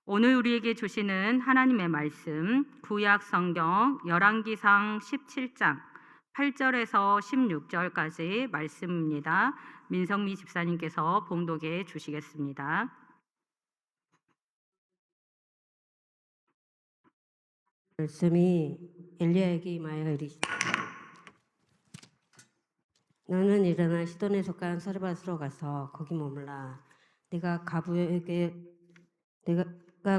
오늘 우리에게 주시는 하나님의 말씀 구약 성경 열왕기상 17장 8절에서 16절까지 말씀입니다. 민성미 집사님께서 봉독해 주시겠습니다. 말씀이 엘리야에게 임하여 이르시되 너는 일어나 시돈에 속한 사르밧으로 가서 거기 머물라. 내가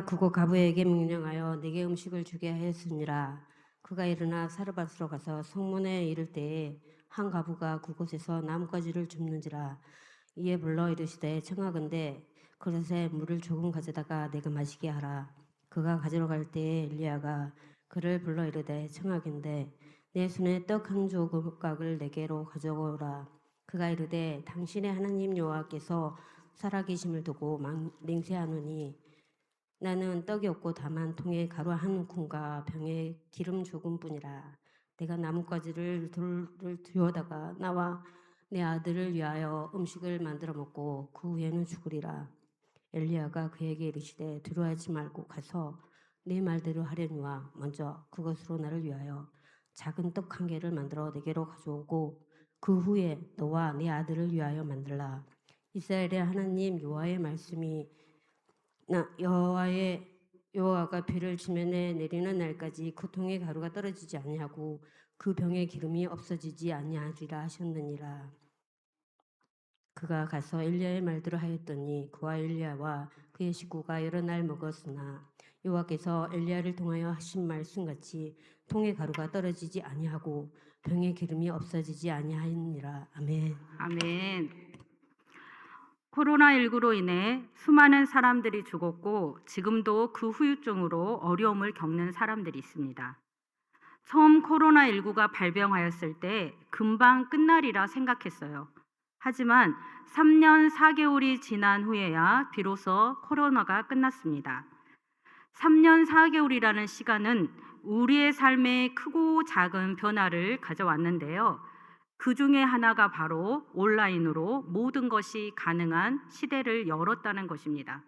그곳 가부에게 명령하여 네게 음식을 주게 하였으니라. 그가 일어나 사르밧으로 가서 성문에 이를 때에 한 가부가 그곳에서 나뭇가지를 줍는지라. 이에 불러 이르시되 청하건대 그릇에 물을 조금 가져다가 내가 마시게 하라. 그가 가지러 갈 때에 엘리야가 그를 불러 이르되 청하건대 내 손에 떡 한 조각을 내게로 가져오라. 그가 이르되 당신의 하나님 여호와께서 살아계심을 두고 맹세하노니 나는 떡이 없고 다만 통에 가루 한 움큼과 병에 기름 조금뿐이라. 내가 나뭇가지를 돌을 두어다가 나와 내 아들을 위하여 음식을 만들어 먹고 그 후에는 죽으리라. 엘리야가 그에게 이르시되 두려워하지 말고 가서 네 말대로 하려니와 먼저 그것으로 나를 위하여 작은 떡 한 개를 만들어 내게로 가져오고 그 후에 너와 네 아들을 위하여 만들라. 이스라엘의 하나님 여호와의 말씀이 여호와가 비를 지면에 내리는 날까지 그 통에 가루가 떨어지지 아니하고 그 병에 기름이 없어지지 아니하리라 하셨느니라. 그가 가서 엘리야의 말대로 하였더니 그와 엘리야와 그의 식구가 여러 날 먹었으나 여호와께서 엘리야를 통하여 하신 말씀같이 통에 가루가 떨어지지 아니하고 병에 기름이 없어지지 아니하니라. 아멘. 아멘. 코로나19로 인해 수많은 사람들이 죽었고 지금도 그 후유증으로 어려움을 겪는 사람들이 있습니다. 처음 코로나19가 발병하였을 때 금방 끝나리라 생각했어요. 하지만 3년 4개월이 지난 후에야 비로소 코로나가 끝났습니다. 3년 4개월이라는 시간은 우리의 삶에 크고 작은 변화를 가져왔는데요. 그 중에 하나가 바로 온라인으로 모든 것이 가능한 시대를 열었다는 것입니다.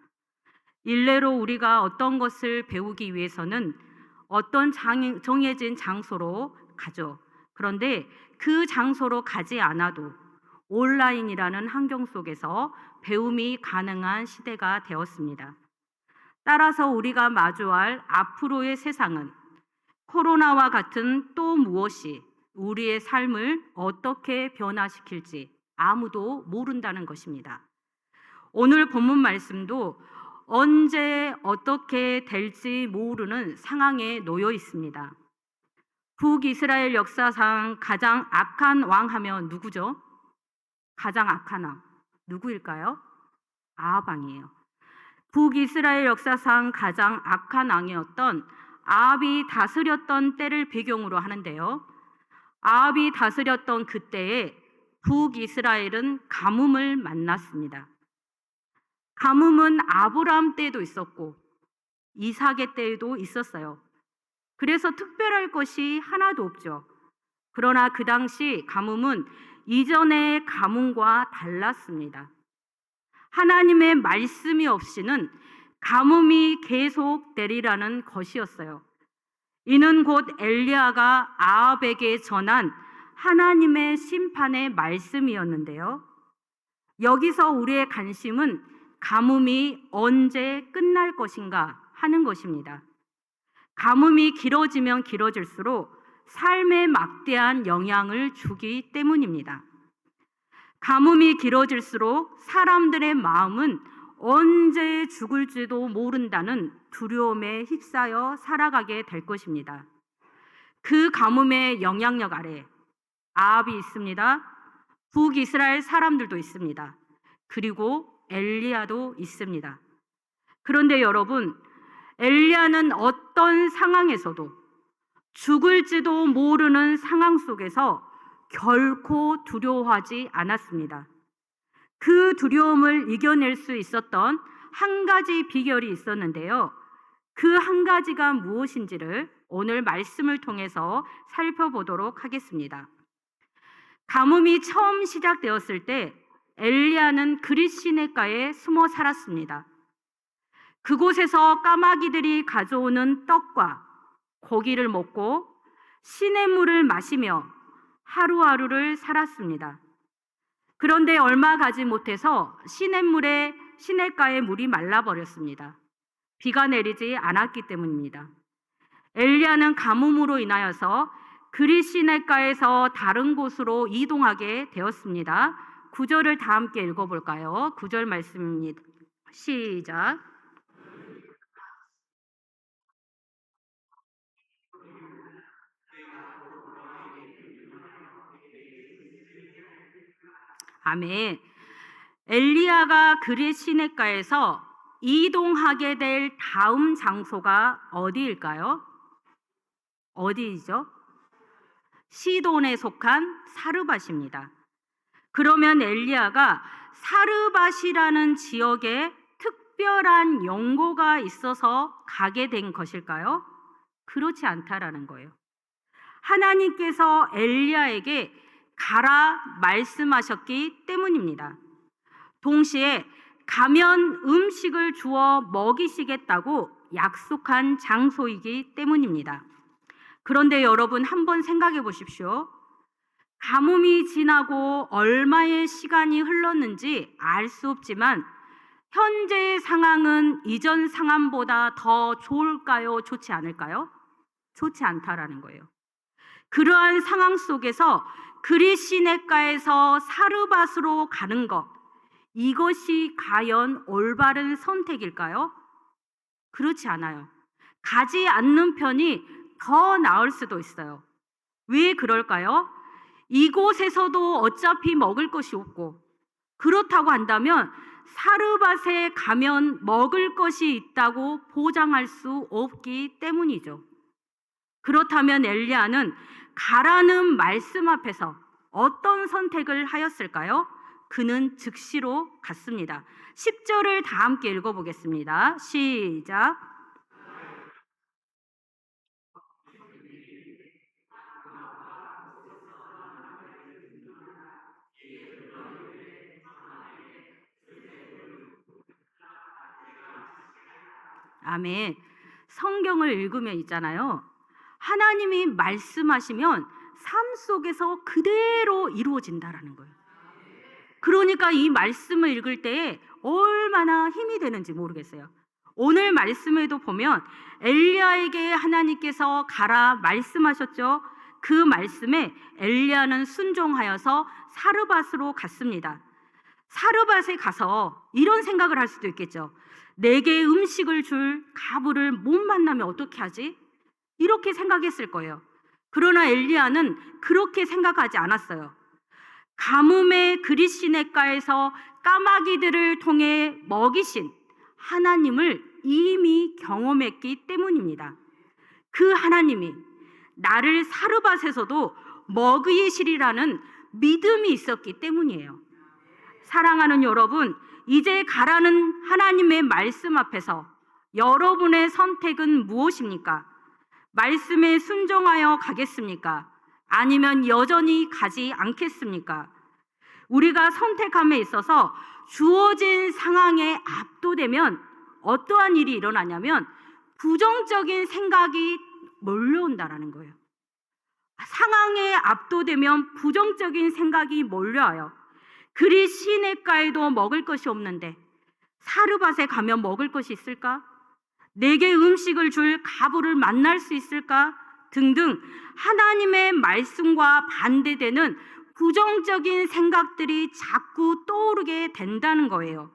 일례로 우리가 어떤 것을 배우기 위해서는 어떤 정해진 장소로 가죠. 그런데 그 장소로 가지 않아도 온라인이라는 환경 속에서 배움이 가능한 시대가 되었습니다. 따라서 우리가 마주할 앞으로의 세상은 코로나와 같은 또 무엇이 우리의 삶을 어떻게 변화시킬지 아무도 모른다는 것입니다. 오늘 본문 말씀도 언제 어떻게 될지 모르는 상황에 놓여 있습니다. 북이스라엘 역사상 가장 악한 왕 하면 누구죠? 가장 악한 왕 누구일까요? 아합 왕이에요. 북이스라엘 역사상 가장 악한 왕이었던 아합이 다스렸던 때를 배경으로 하는데요. 아합이 다스렸던 그때에 북이스라엘은 가뭄을 만났습니다. 가뭄은 아브라함 때에도 있었고 이삭의 때에도 있었어요. 그래서 특별할 것이 하나도 없죠. 그러나 그 당시 가뭄은 이전의 가뭄과 달랐습니다. 하나님의 말씀이 없이는 가뭄이 계속 내리라는 것이었어요. 이는 곧 엘리야가 아합에게 전한 하나님의 심판의 말씀이었는데요. 여기서 우리의 관심은 가뭄이 언제 끝날 것인가 하는 것입니다. 가뭄이 길어지면 길어질수록 삶에 막대한 영향을 주기 때문입니다. 가뭄이 길어질수록 사람들의 마음은 언제 죽을지도 모른다는 두려움에 휩싸여 살아가게 될 것입니다. 그 가뭄의 영향력 아래 아합이 있습니다. 북이스라엘 사람들도 있습니다. 그리고 엘리야도 있습니다. 그런데 여러분, 엘리야는 어떤 상황에서도 죽을지도 모르는 상황 속에서 결코 두려워하지 않았습니다. 그 두려움을 이겨낼 수 있었던 한 가지 비결이 있었는데요. 그 한 가지가 무엇인지를 오늘 말씀을 통해서 살펴보도록 하겠습니다. 가뭄이 처음 시작되었을 때 엘리야는 그릿 시내가에 숨어 살았습니다. 그곳에서 까마귀들이 가져오는 떡과 고기를 먹고 시냇물을 마시며 하루하루를 살았습니다. 그런데 얼마 가지 못해서 시냇가의 물이 말라버렸습니다. 비가 내리지 않았기 때문입니다. 엘리야는 가뭄으로 인하여서 그릿 시냇가에서 다른 곳으로 이동하게 되었습니다. 9절을 다 함께 읽어볼까요? 9절 말씀입니다. 시작. 아멘. 엘리야가 그릿 시냇가에서 이동하게 될 다음 장소가 어디일까요? 어디이죠? 시돈에 속한 사르밧입니다. 그러면 엘리야가 사르밧이라는 지역에 특별한 연고가 있어서 가게 된 것일까요? 그렇지 않다라는 거예요. 하나님께서 엘리야에게 가라 말씀하셨기 때문입니다. 동시에 가면 음식을 주어 먹이시겠다고 약속한 장소이기 때문입니다. 그런데 여러분 한번 생각해 보십시오. 가뭄이 지나고 얼마의 시간이 흘렀는지 알 수 없지만 현재의 상황은 이전 상황보다 더 좋을까요? 좋지 않을까요? 좋지 않다라는 거예요. 그러한 상황 속에서 그릿 시냇가에서 사르밧으로 가는 것, 이것이 과연 올바른 선택일까요? 그렇지 않아요. 가지 않는 편이 더 나을 수도 있어요. 왜 그럴까요? 이곳에서도 어차피 먹을 것이 없고, 그렇다고 한다면 사르밧에 가면 먹을 것이 있다고 보장할 수 없기 때문이죠. 그렇다면 엘리야는 가라는 말씀 앞에서 어떤 선택을 하였을까요? 그는 즉시로 갔습니다. 10절을 다 함께 읽어보겠습니다. 시작. 아멘. 성경을 읽으면 있잖아요. 하나님이 말씀하시면 삶 속에서 그대로 이루어진다라는 거예요. 그러니까 이 말씀을 읽을 때에 얼마나 힘이 되는지 모르겠어요. 오늘 말씀에도 보면 엘리야에게 하나님께서 가라 말씀하셨죠. 그 말씀에 엘리야는 순종하여서 사르밧으로 갔습니다. 사르밧에 가서 이런 생각을 할 수도 있겠죠. 내게 음식을 줄 가부를 못 만나면 어떻게 하지? 이렇게 생각했을 거예요. 그러나 엘리야는 그렇게 생각하지 않았어요. 가뭄의 그릿 시냇가에서 까마귀들을 통해 먹이신 하나님을 이미 경험했기 때문입니다. 그 하나님이 나를 사르밧에서도 먹이시리라는 믿음이 있었기 때문이에요. 사랑하는 여러분, 이제 가라는 하나님의 말씀 앞에서 여러분의 선택은 무엇입니까? 말씀에 순종하여 가겠습니까? 아니면 여전히 가지 않겠습니까? 우리가 선택함에 있어서 주어진 상황에 압도되면 어떠한 일이 일어나냐면 부정적인 생각이 몰려온다라는 거예요. 상황에 압도되면 부정적인 생각이 몰려와요. 그릿 시냇가에도 먹을 것이 없는데 사르밧에 가면 먹을 것이 있을까? 내게 음식을 줄 가부를 만날 수 있을까? 등등 하나님의 말씀과 반대되는 부정적인 생각들이 자꾸 떠오르게 된다는 거예요.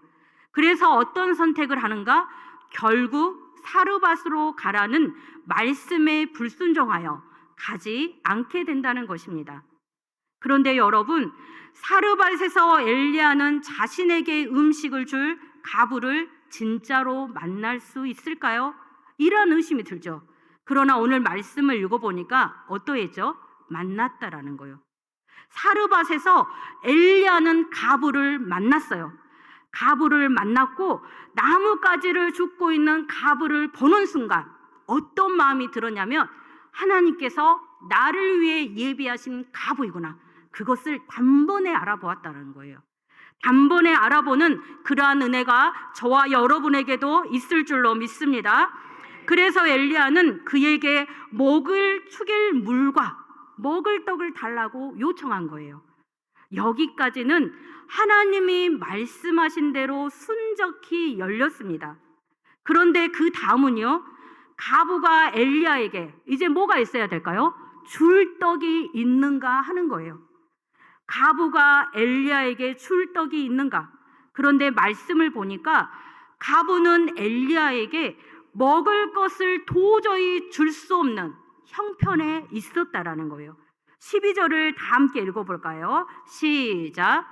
그래서 어떤 선택을 하는가? 결국 사르밧으로 가라는 말씀에 불순종하여 가지 않게 된다는 것입니다. 그런데 여러분, 사르밧에서 엘리야는 자신에게 음식을 줄 가부를 진짜로 만날 수 있을까요? 이런 의심이 들죠. 그러나 오늘 말씀을 읽어보니까 어떠했죠? 만났다라는 거예요. 사르밧에서 엘리야는 가부를 만났어요. 가부를 만났고 나뭇가지를 줍고 있는 가부를 보는 순간 어떤 마음이 들었냐면 하나님께서 나를 위해 예비하신 가부이구나. 그것을 단번에 알아보았다는 거예요. 단번에 알아보는 그러한 은혜가 저와 여러분에게도 있을 줄로 믿습니다. 그래서 엘리야는 그에게 먹을 축일 물과 먹을 떡을 달라고 요청한 거예요. 여기까지는 하나님이 말씀하신 대로 순적히 열렸습니다. 그런데 그 다음은요, 가부가 엘리야에게 이제 뭐가 있어야 될까요? 줄 떡이 있는가 하는 거예요. 가부가 엘리야에게 줄 떡이 있는가? 그런데 말씀을 보니까 가부는 엘리야에게 먹을 것을 도저히 줄 수 없는 형편에 있었다라는 거예요. 12절을 다 함께 읽어볼까요? 시작.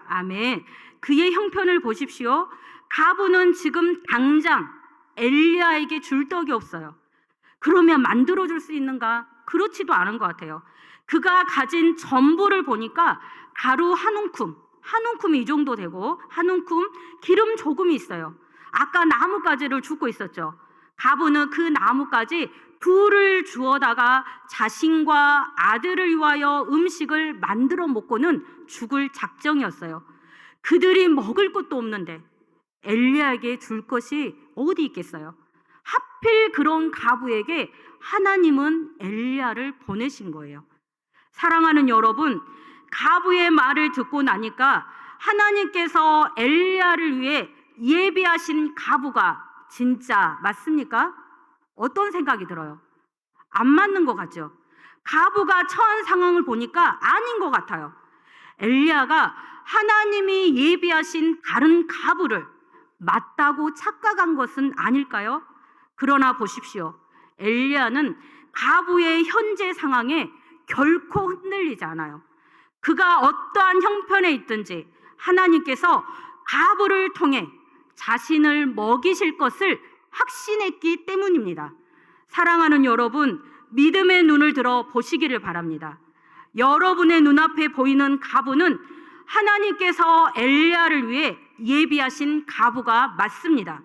아멘. 그의 형편을 보십시오. 가부는 지금 당장 엘리야에게 줄 떡이 없어요. 그러면 만들어 줄 수 있는가? 그렇지도 않은 것 같아요. 그가 가진 전부를 보니까 가루 한 움큼이 이 정도 되고, 한 움큼 기름 조금이 있어요. 아까 나뭇가지를 줍고 있었죠. 가부는 그 나뭇가지 둘을 주워다가 자신과 아들을 위하여 음식을 만들어 먹고는 죽을 작정이었어요. 그들이 먹을 것도 없는데 엘리야에게 줄 것이 어디 있겠어요? 하필 그런 가부에게 하나님은 엘리야를 보내신 거예요. 사랑하는 여러분, 가부의 말을 듣고 나니까 하나님께서 엘리야를 위해 예비하신 가부가 진짜 맞습니까? 어떤 생각이 들어요? 안 맞는 것 같죠? 가부가 처한 상황을 보니까 아닌 것 같아요. 엘리야가 하나님이 예비하신 다른 가부를 맞다고 착각한 것은 아닐까요? 그러나 보십시오. 엘리야는 가부의 현재 상황에 결코 흔들리지 않아요. 그가 어떠한 형편에 있든지 하나님께서 가부를 통해 자신을 먹이실 것을 확신했기 때문입니다. 사랑하는 여러분, 믿음의 눈을 들어 보시기를 바랍니다. 여러분의 눈앞에 보이는 가부는 하나님께서 엘리야를 위해 예비하신 가부가 맞습니다.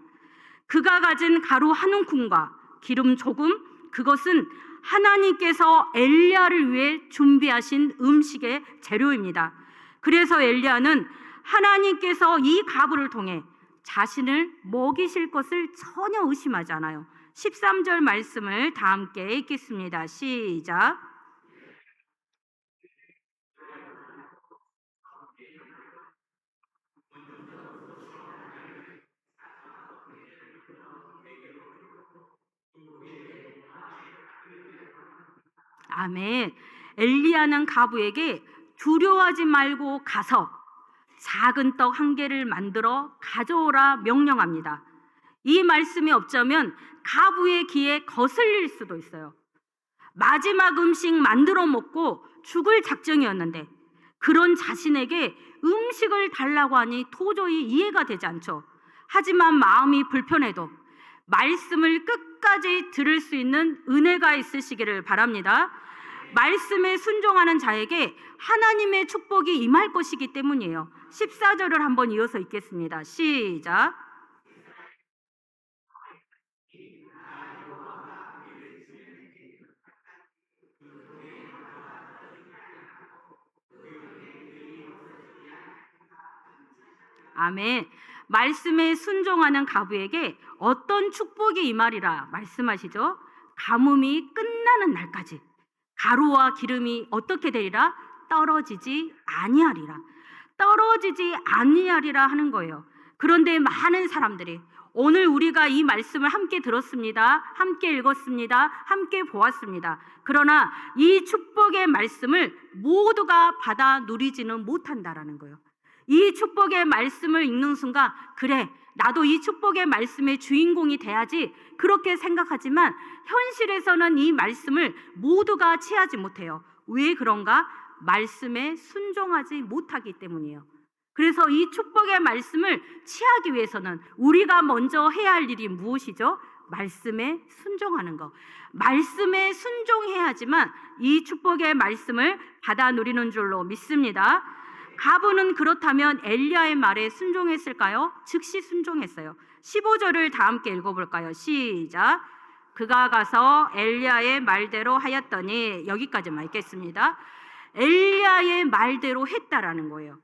그가 가진 가루 한 움큼과 기름 조금, 그것은 하나님께서 엘리야를 위해 준비하신 음식의 재료입니다. 그래서 엘리야는 하나님께서 이 가부를 통해 자신을 먹이실 것을 전혀 의심하지 않아요. 13절 말씀을 다 함께 읽겠습니다. 시작. 아멘. 엘리야는 가부에게 두려워하지 말고 가서 작은 떡 한 개를 만들어 가져오라 명령합니다. 이 말씀이 없자면 가부의 귀에 거슬릴 수도 있어요. 마지막 음식 만들어 먹고 죽을 작정이었는데 그런 자신에게 음식을 달라고 하니 도저히 이해가 되지 않죠. 하지만 마음이 불편해도 말씀을 끝까지 들을 수 있는 은혜가 있으시기를 바랍니다. 말씀에 순종하는 자에게 하나님의 축복이 임할 것이기 때문이에요. 14절을 한번 이어서 읽겠습니다. 시작. 아멘. 말씀에 순종하는 가부에게 어떤 축복이 임하리라 말씀하시죠. 가뭄이 끝나는 날까지 가루와 기름이 어떻게 되리라? 떨어지지 아니하리라. 떨어지지 아니하리라 하는 거예요. 그런데 많은 사람들이 오늘 우리가 이 말씀을 함께 들었습니다. 함께 읽었습니다. 함께 보았습니다. 그러나 이 축복의 말씀을 모두가 받아 누리지는 못한다라는 거예요. 이 축복의 말씀을 읽는 순간 그래, 나도 이 축복의 말씀의 주인공이 돼야지 그렇게 생각하지만 현실에서는 이 말씀을 모두가 취하지 못해요. 왜 그런가? 말씀에 순종하지 못하기 때문이에요. 그래서 이 축복의 말씀을 취하기 위해서는 우리가 먼저 해야 할 일이 무엇이죠? 말씀에 순종하는 거. 말씀에 순종해야지만 이 축복의 말씀을 받아 누리는 줄로 믿습니다. 가부는 그렇다면 엘리야의 말에 순종했을까요? 즉시 순종했어요. 15절을 다 함께 읽어볼까요? 시작. 그가 가서 엘리야의 말대로 하였더니, 여기까지만 읽겠습니다. 엘리야의 말대로 했다라는 거예요.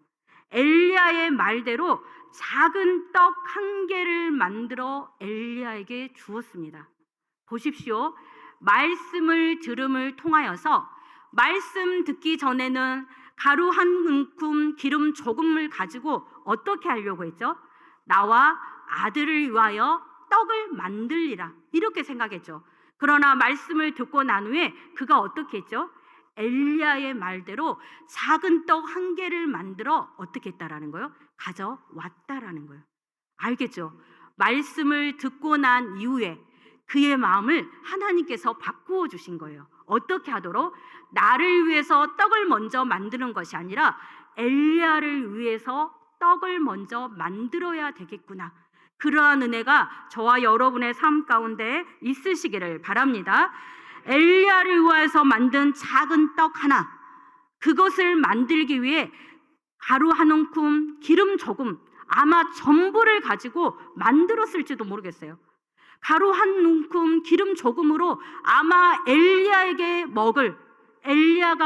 엘리야의 말대로 작은 떡 한 개를 만들어 엘리야에게 주었습니다. 보십시오. 말씀을 들음을 통하여서, 말씀 듣기 전에는 가루 한 움큼 기름 조금을 가지고 어떻게 하려고 했죠? 나와 아들을 위하여 떡을 만들리라, 이렇게 생각했죠. 그러나 말씀을 듣고 난 후에 그가 어떻게 했죠? 엘리야의 말대로 작은 떡 한 개를 만들어 어떻게 했다라는 거예요? 가져왔다라는 거예요. 알겠죠? 말씀을 듣고 난 이후에 그의 마음을 하나님께서 바꾸어 주신 거예요. 어떻게 하도록? 나를 위해서 떡을 먼저 만드는 것이 아니라 엘리야를 위해서 떡을 먼저 만들어야 되겠구나. 그러한 은혜가 저와 여러분의 삶 가운데 있으시기를 바랍니다. 엘리야를 위해서 만든 작은 떡 하나, 그것을 만들기 위해 가루 한 움큼, 기름 조금, 아마 전부를 가지고 만들었을지도 모르겠어요. 가루 한 움큼, 기름 조금으로 아마 엘리야가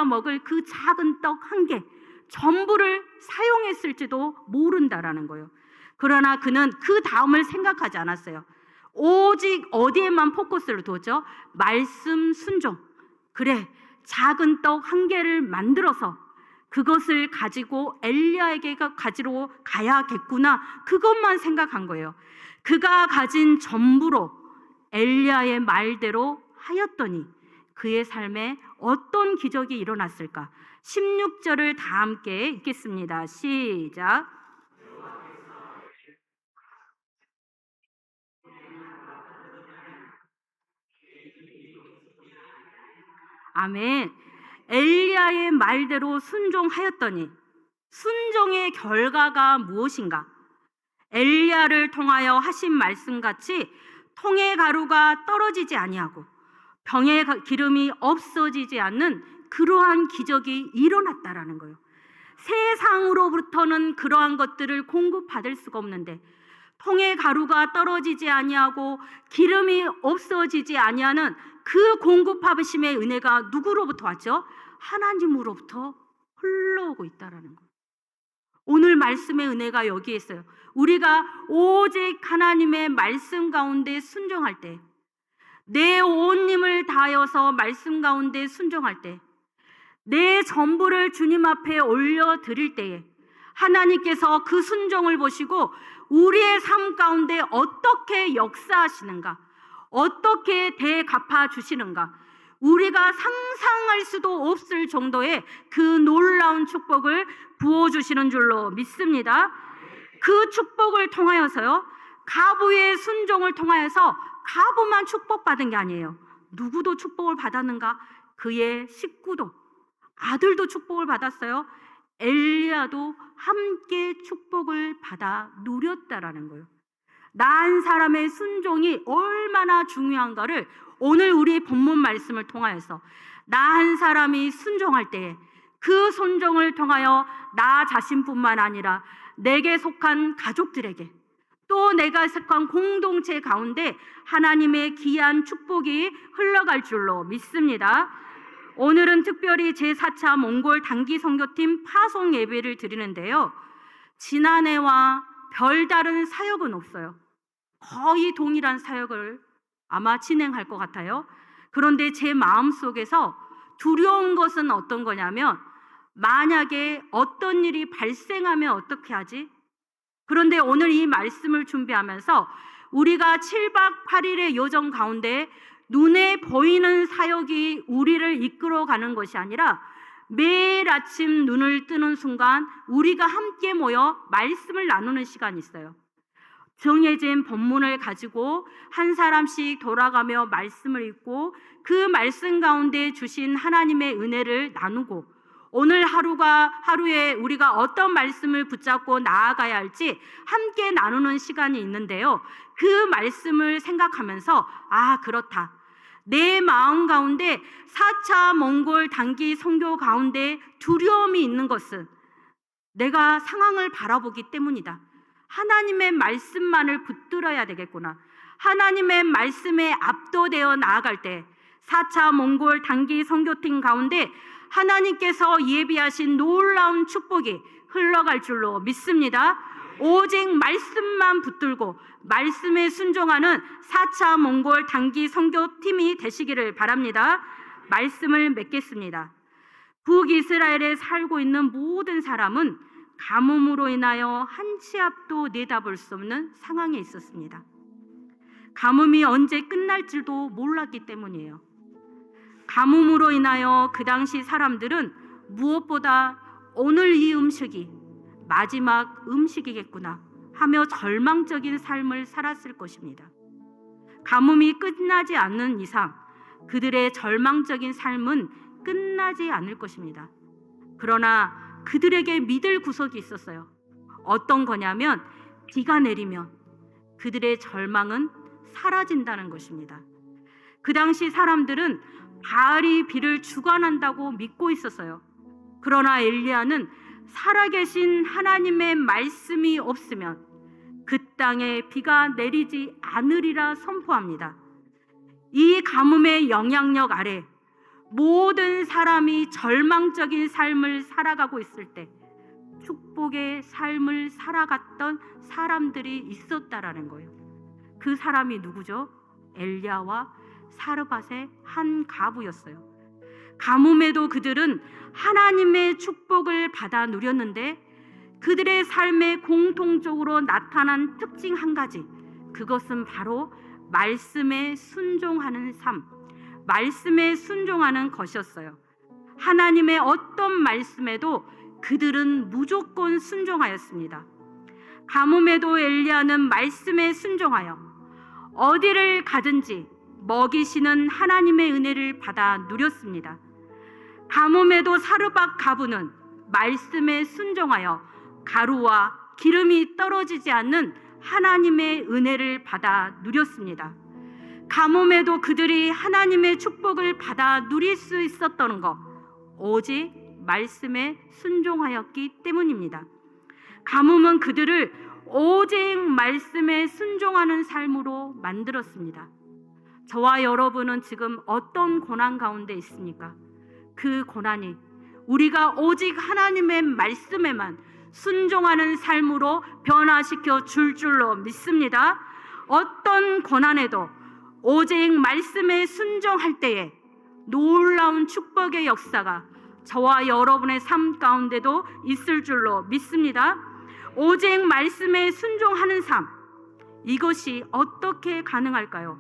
먹을 그 작은 떡 한 개, 전부를 사용했을지도 모른다라는 거예요. 그러나 그는 그 다음을 생각하지 않았어요. 오직 어디에만 포커스를 두었죠? 말씀 순종. 그래, 작은 떡 한 개를 만들어서 그것을 가지고 엘리야에게 가지러 가야겠구나, 그것만 생각한 거예요. 그가 가진 전부로 엘리야의 말대로 하였더니 그의 삶에 어떤 기적이 일어났을까? 16절을 다 함께 읽겠습니다. 시작. 아멘. 엘리야의 말대로 순종하였더니, 순종의 결과가 무엇인가? 엘리야를 통하여 하신 말씀같이 통의 가루가 떨어지지 아니하고 병의 기름이 없어지지 않는 그러한 기적이 일어났다라는 거예요. 세상으로부터는 그러한 것들을 공급받을 수가 없는데, 통의 가루가 떨어지지 아니하고 기름이 없어지지 아니하는 그 공급하심의 은혜가 누구로부터 왔죠? 하나님으로부터 흘러오고 있다라는 거예요. 오늘 말씀의 은혜가 여기에 있어요. 우리가 오직 하나님의 말씀 가운데 순종할 때, 내 온 힘을 다하여서 말씀 가운데 순종할 때, 내 전부를 주님 앞에 올려드릴 때에 하나님께서 그 순종을 보시고 우리의 삶 가운데 어떻게 역사하시는가, 어떻게 대갚아 주시는가, 우리가 상상할 수도 없을 정도의 그 놀라운 축복을 부어주시는 줄로 믿습니다. 그 축복을 통하여서요, 가부의 순종을 통하여서 가부만 축복받은 게 아니에요. 누구도 축복을 받았는가? 그의 식구도, 아들도 축복을 받았어요. 엘리야도 함께 축복을 받아 누렸다라는 거예요. 나 한 사람의 순종이 얼마나 중요한가를 오늘 우리 본문 말씀을 통하여서, 나 한 사람이 순종할 때에 그 순종을 통하여 나 자신뿐만 아니라 내게 속한 가족들에게, 또 내가 속한 공동체 가운데 하나님의 귀한 축복이 흘러갈 줄로 믿습니다. 오늘은 특별히 제4차 몽골 단기 선교팀 파송 예배를 드리는데요, 지난해와 별다른 사역은 없어요. 거의 동일한 사역을 아마 진행할 것 같아요. 그런데 제 마음속에서 두려운 것은 어떤 거냐면, 만약에 어떤 일이 발생하면 어떻게 하지? 그런데 오늘 이 말씀을 준비하면서 우리가 7박 8일의 여정 가운데 눈에 보이는 사역이 우리를 이끌어가는 것이 아니라, 매일 아침 눈을 뜨는 순간 우리가 함께 모여 말씀을 나누는 시간이 있어요. 정해진 본문을 가지고 한 사람씩 돌아가며 말씀을 읽고 그 말씀 가운데 주신 하나님의 은혜를 나누고, 오늘 하루에 우리가 어떤 말씀을 붙잡고 나아가야 할지 함께 나누는 시간이 있는데요. 그 말씀을 생각하면서 그렇다. 내 마음 가운데 4차 몽골 단기 선교 가운데 두려움이 있는 것은 내가 상황을 바라보기 때문이다. 하나님의 말씀만을 붙들어야 되겠구나. 하나님의 말씀에 압도되어 나아갈 때 4차 몽골 단기 선교팀 가운데 하나님께서 예비하신 놀라운 축복이 흘러갈 줄로 믿습니다. 오직 말씀만 붙들고 말씀에 순종하는 4차 몽골 단기 선교팀이 되시기를 바랍니다. 말씀을 맺겠습니다. 북이스라엘에 살고 있는 모든 사람은 가뭄으로 인하여 한 치 앞도 내다볼 수 없는 상황에 있었습니다. 가뭄이 언제 끝날지도 몰랐기 때문이에요. 가뭄으로 인하여 그 당시 사람들은 무엇보다 오늘 이 음식이 마지막 음식이겠구나 하며 절망적인 삶을 살았을 것입니다. 가뭄이 끝나지 않는 이상 그들의 절망적인 삶은 끝나지 않을 것입니다. 그러나 그들에게 믿을 구석이 있었어요. 어떤 거냐면 비가 내리면 그들의 절망은 사라진다는 것입니다. 그 당시 사람들은 바알이 비를 주관한다고 믿고 있었어요. 그러나 엘리야는 살아계신 하나님의 말씀이 없으면 그 땅에 비가 내리지 않으리라 선포합니다. 이 가뭄의 영향력 아래 모든 사람이 절망적인 삶을 살아가고 있을 때 축복의 삶을 살아갔던 사람들이 있었다라는 거예요. 그 사람이 누구죠? 엘리야와 사르밧의 한 가부였어요. 가뭄에도 그들은 하나님의 축복을 받아 누렸는데 그들의 삶에 공통적으로 나타난 특징 한 가지, 그것은 바로 말씀에 순종하는 삶, 말씀에 순종하는 것이었어요. 하나님의 어떤 말씀에도 그들은 무조건 순종하였습니다. 가뭄에도 엘리야는 말씀에 순종하여 어디를 가든지 먹이시는 하나님의 은혜를 받아 누렸습니다. 가뭄에도 사르밧 가부는 말씀에 순종하여 가루와 기름이 떨어지지 않는 하나님의 은혜를 받아 누렸습니다. 가뭄에도 그들이 하나님의 축복을 받아 누릴 수 있었던 것, 오직 말씀에 순종하였기 때문입니다. 가뭄은 그들을 오직 말씀에 순종하는 삶으로 만들었습니다. 저와 여러분은 지금 어떤 고난 가운데 있습니까? 그 고난이 우리가 오직 하나님의 말씀에만 순종하는 삶으로 변화시켜 줄 줄로 믿습니다. 어떤 고난에도 오직 말씀에 순종할 때에 놀라운 축복의 역사가 저와 여러분의 삶 가운데도 있을 줄로 믿습니다. 오직 말씀에 순종하는 삶, 이것이 어떻게 가능할까요?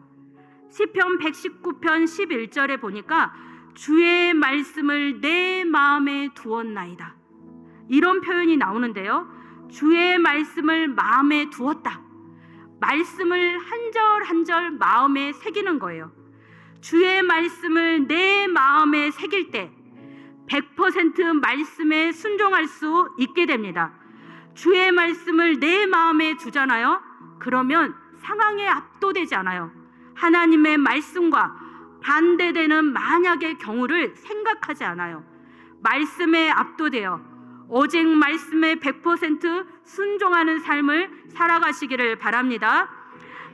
시편 119편 11절에 보니까 주의 말씀을 내 마음에 두었나이다, 이런 표현이 나오는데요. 주의 말씀을 마음에 두었다. 말씀을 한 절 한 절 마음에 새기는 거예요. 주의 말씀을 내 마음에 새길 때 100% 말씀에 순종할 수 있게 됩니다. 주의 말씀을 내 마음에 두잖아요. 그러면 상황에 압도되지 않아요. 하나님의 말씀과 반대되는 만약의 경우를 생각하지 않아요. 말씀에 압도되어 오직 말씀에 100% 순종하는 삶을 살아가시기를 바랍니다.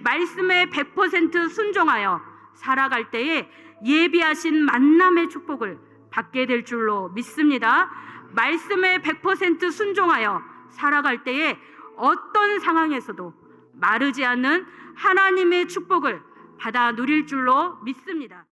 말씀에 100% 순종하여 살아갈 때에 예비하신 만남의 축복을 받게 될 줄로 믿습니다. 말씀에 100% 순종하여 살아갈 때에 어떤 상황에서도 마르지 않는 하나님의 축복을 받아 누릴 줄로 믿습니다.